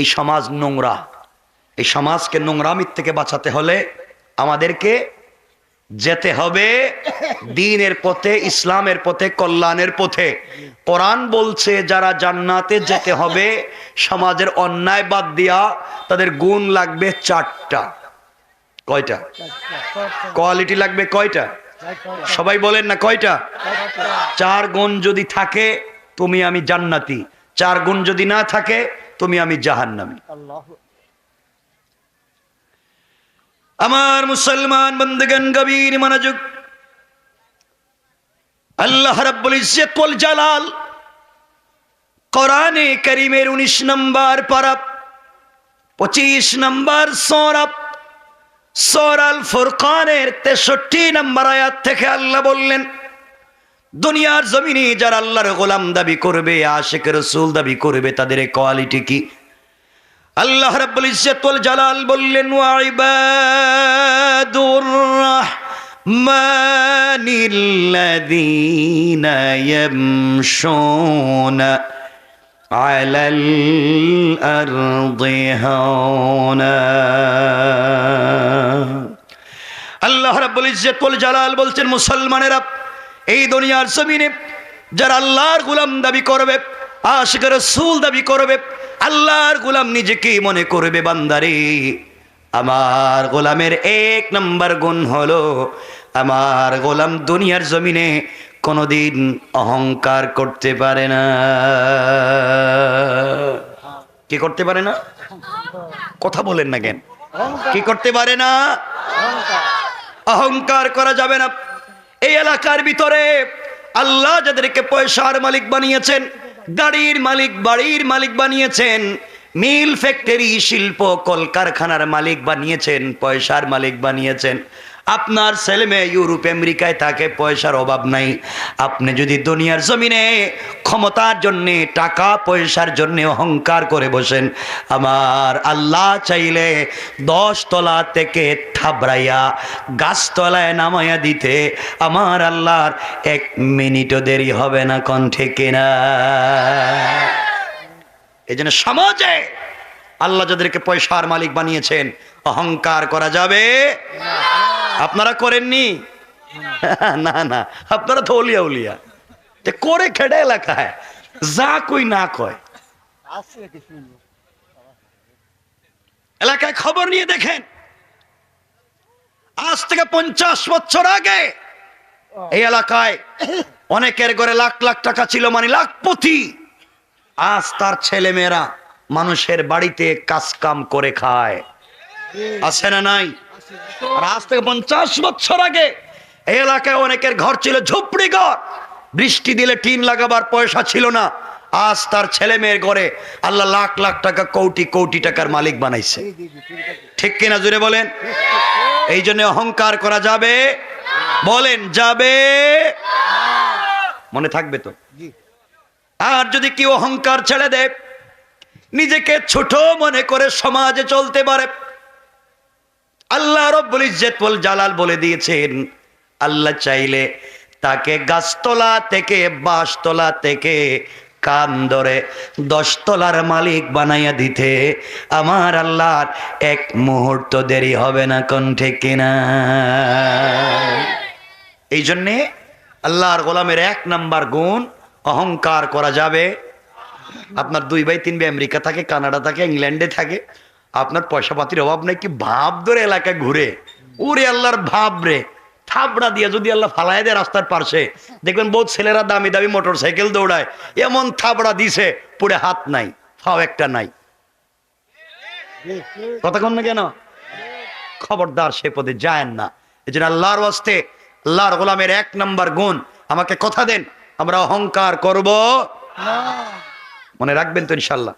এই সমাজ নোংরা। এই সমাজকে নোংরামির থেকে বাঁচাতে হলে আমাদেরকে যেতে হবে দ্বীনের পথে, ইসলামের পথে, কল্যাণের পথে। কোরআন বলছে যারা জান্নাতে যেতে হবে সমাজের অন্যায় বাদ দিয়া তাদের গুণ লাগবে 4টা। কয়টা? কোয়ালিটি লাগবে কয়টা? সবাই বলেন না কয়টা? 4 গুণ যদি থাকে তুমি আমি জান্নাতি, 4 গুণ যদি না থাকে তুমি আমি জাহান্নামী। আমার মুসলমান বন্ধুগণ, গভীর মনোযোগ। আল্লাহ রাব্বুল ইজ্জত ওয়াল জালাল কোরআনে কারীমের 19 নম্বর পারা 25 নম্বর সূরা সূরা আল ফুরকানের 63 নম্বর আয়াত থেকে আল্লাহ বললেন, দুনিয়ার জমিনে যারা আল্লাহর গোলাম দাবি করবে, আশিক রাসূল দাবি করবে, তাদের কোয়ালিটি কি? আল্লাহ রাব্বুল ইজ্জত ওয়াল জালাল বললেন, ওয়া ইবাদুর রাহমানিল্লাযীনা ইয়ামশুনা আলাল আরদি হাওনা। আল্লাহ রাব্বুল ইজ্জত ওয়াল জালাল বলছেন, মুসলমানেরা এই দুনিয়ার জমিনে যারা আল্লাহর গোলাম দাবি করবে, আশিক রাসূল দাবি করবে, আল্লাহর গোলাম নিজেকে মনে করবে, বান্দারে আমার গোলামের 1 নম্বর গুণ হলো আমার গোলাম দুনিয়ার জমিনে কোনোদিন অহংকার করতে পারে না। কি করতে পারে না? কথা বলেন না কেন? কি করতে পারে না? অহংকার করা যাবে না। এই এলাকার ভিতরে আল্লাহ যাদেরকে পয়সার মালিক বানিয়েছেন, গাড়ির মালিক, বাড়ির মালিক বানিয়েছেন, মিল ফ্যাক্টরি শিল্প কলকারখানার মালিক বানিয়েছেন, পয়সার মালিক বানিয়েছেন। আপনার ছেলে মেয়ে ইউরোপ আমেরিকায় থাকে, পয়সার অভাব নাই। আপনি যদি দুনিয়ার জমিনে ক্ষমতার জন্যে, টাকা পয়সার জন্যে অহংকার করে বসেন, আমার আল্লাহ চাইলে 10 তলা থেকে থাবড়াইয়া গাছতলায় নামাইয়া দিতে আমার আল্লাহর 1 মিনিটও দেরি হবে না। কোন ঠিক কিনা? এই জন্য সমাজে আল্লাহ যাদেরকে পয়সার মালিক বানিয়েছেন অহংকার করা যাবে। আপনারা করেননি? না না, আপনারা তো ওলিয়া উলিয়া করে খেটে এলাকায় যা কই না কয়। এলাকায় খবর নিয়ে দেখেন, আজ থেকে 50 বছর আগে এই এলাকায় অনেকের ঘরে লাখ লাখ টাকা ছিল, মানে লাখপতি। আজ তার ছেলে মেয়েরা মানুষের বাড়িতে কাজ কাম করে খায়, আছে না নাই? আর আজ থেকে 50 বছর আগে এই এলাকায় অনেকের ঘর ছিল ঝুপড়ি ঘর, বৃষ্টি দিলে টিন লাগাবার পয়সা ছিল না। আজ তার ছেলে মেয়ের ঘরে আল্লাহ লাখ লাখ টাকা, কোটি কোটি টাকার মালিক বানাইছে। ঠিক কিনা জুড়ে বলেন? এই জন্য অহংকার করা যাবে? বলেন যাবে? মনে থাকবে তো? আর যদি কেউ অহংকার ছেড়ে দেয়, নিজেকে ছোট মনে করে সমাজে চলতে পারে, আল্লাহ রাব্বুল ইজ্জত ওয়াল জালাল বলে দিয়েছেন, আল্লাহ চাইলে তাকে গাছতলা থেকে, বাঁশতলা থেকে কান ধরে 10 তলার মালিক বানাইয়া দিতে আমার আল্লাহর 1 মুহূর্ত দেরি হবে না। কোন ঠিক কিনা? এই জন্যে আল্লাহর গোলামের 1 নাম্বার গুণ অহংকার করা যাবে। আপনার 2 ভাই 3 ভাই আমেরিকা থাকে, কানাডা থাকে, ইংল্যান্ডে থাকে, আপনার পয়সা পাতির অভাব নাই, কি ভাব ধরে এলাকায় ঘুরে, ওরে আল্লাহর ভাব রে, থাবড়া দিয়ে যদি আল্লাহ ফালাই দেয় রাস্তার পাশে, দেখবেন বহুত ছেলেরা দামি দামি মোটর সাইকেল দৌড়ায়, এমন থাবড়া দিছে পুরে হাত নাই, ফাও একটা নাই। কথা কন না কেন? খবরদার সে পদে যায়েন না। এই জন্য আল্লাহর ওয়াস্তে, আল্লাহর গোলামের 1 নাম্বার গুণ, আমাকে কথা দেন আমরা অহংকার করব না। মনে রাখবেন তো ইনশাআল্লাহ?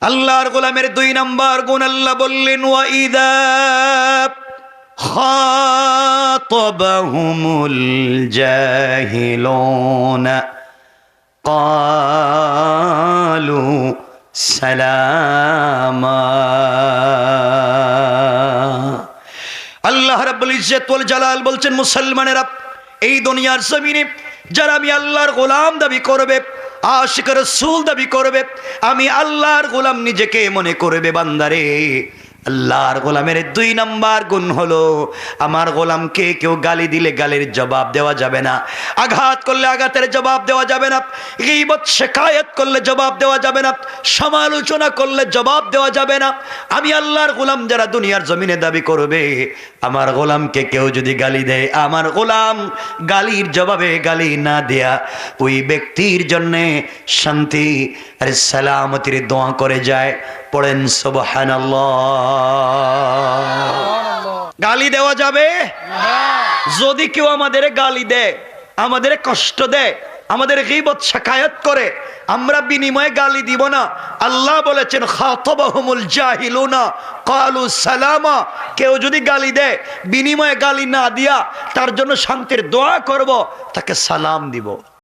আল্লাহর গোলামের 2 নাম্বার গুণ আল্লাহ বললেন, ওয়া ইযা খাতাবাহুমুল জাহিলুনা ক্বালু সালামা। আল্লাহ রাব্বুল ইজ্জত ওয়াল জালাল বলছেন, মুসলমানেরা এই দুনিয়ার জমিনে যারা আমি আল্লাহর গোলাম দাবি করবে, আশিক রাসূল দাবি করবে, আমি আল্লাহর গোলাম নিজেকে মনে করবে, বান্দারে আল্লাহর গোলামের 2 নাম্বার গুণ হলো আমার গোলামকে কেউ গালি দিলে গালির জবাব দেওয়া যাবে না, আঘাত করলে আঘাতের জবাব দেওয়া যাবে না, গীবত শিকায়াত করলে জবাব দেওয়া যাবে না, সমালোচনা করলে জবাব দেওয়া যাবে না। আমি আল্লাহর গোলাম যারা দুনিয়ার জমিনে দাবি করবে, আমার গোলামকে কেউ যদি গালি দেয়, আমার গোলাম গালির জবাবে গালি না দেয়া ওই ব্যক্তির জন্যে শান্তি আর সালামতির দোয়া করে যায়। পড়েন সুবহানাল্লাহ। গালি দেওয়া যাবে যদি কেউ আমাদের গালি দেয়, আমাদের কষ্ট দেয়, আমাদের গীবত শিকায়াত করে, আমরা বিনিময়ে গালি দিব না। আল্লাহ বলেছেন খাতাবাহুমুল জাহিলুনা ক্বালু সালামা। কেউ যদি গালি দেয়, বিনিময়ে গালি না দিয়া তার জন্য শান্তির দোয়া করব, তাকে সালাম দিব।